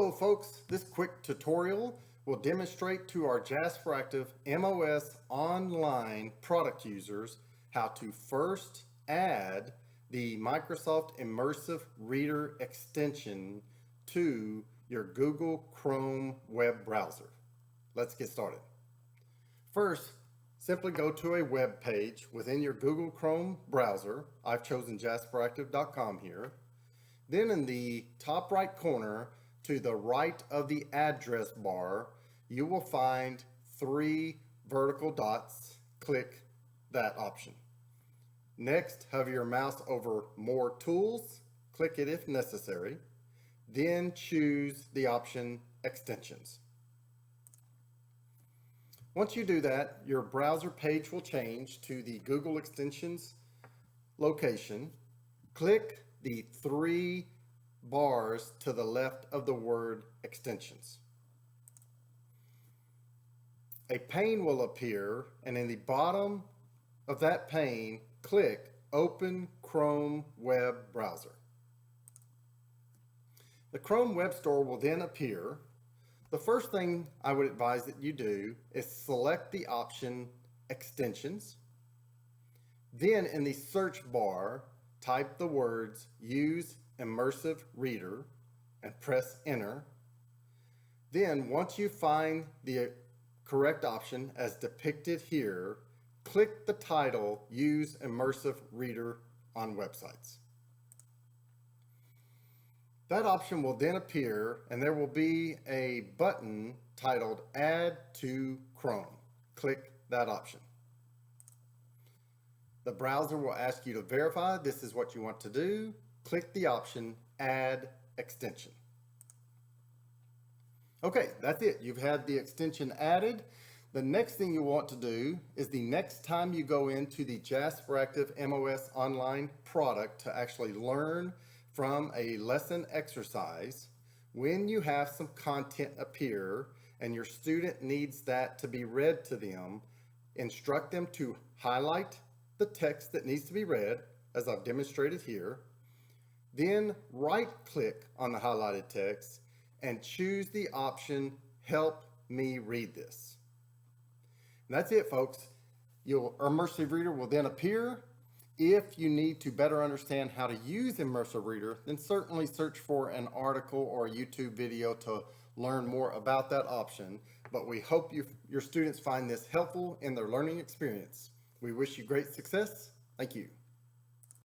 Hello folks, this quick tutorial will demonstrate to our Jasperactive MOS Online product users how to first add the Microsoft Immersive Reader Extension to your Google Chrome web browser. Let's get started. First, simply go to a web page within your Google Chrome browser. I've chosen jasperactive.com here. Then in the top right corner, to the right of the address bar, you will find 3 vertical dots. Click that option. Next, hover your mouse over More Tools. Click it if necessary. Then choose the option Extensions. Once you do that, your browser page will change to the Google Extensions location. Click the 3 bars to the left of the word extensions. A pane will appear, and in the bottom of that pane, click Open Chrome Web Browser. The Chrome Web Store will then appear. The first thing I would advise that you do is select the option Extensions. Then in the search bar, type the words Use Immersive Reader and press enter. Then once you find the correct option as depicted here, click the title Use Immersive Reader on Websites. That option will then appear and there will be a button titled Add to Chrome. Click that option. The browser will ask you to verify this is what you want to do. Click the option Add Extension. Okay, that's it. You've had the extension added. The next thing you want to do is the next time you go into the Jasperactive MOS Online product to actually learn from a lesson exercise, when you have some content appear and your student needs that to be read to them, instruct them to highlight the text that needs to be read, as I've demonstrated here. Then right-click on the highlighted text and choose the option Help Me Read This. And that's it, folks. Your Immersive Reader will then appear. If you need to better understand how to use Immersive Reader, then certainly search for an article or a YouTube video to learn more about that option. But we hope your students find this helpful in their learning experience. We wish you great success. Thank you.